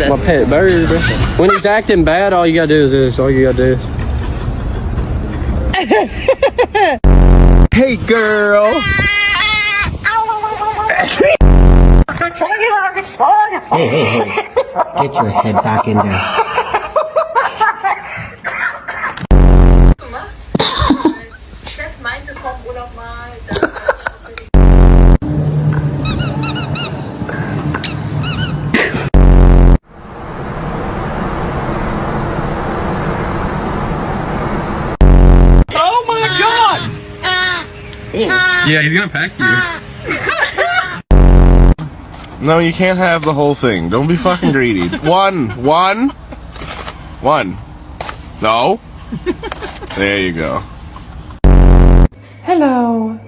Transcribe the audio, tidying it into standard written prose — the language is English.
My pet bird. When he's acting bad, all you gotta do is this. All you gotta do is. Hey, girl. Hey. Get your head back in there. Du machst? Chef meinte vom Urlaub mal, Oh my God! Yeah, he's gonna pack you. No, you can't have the whole thing. Don't be fucking greedy. One. No. There you go. Hello.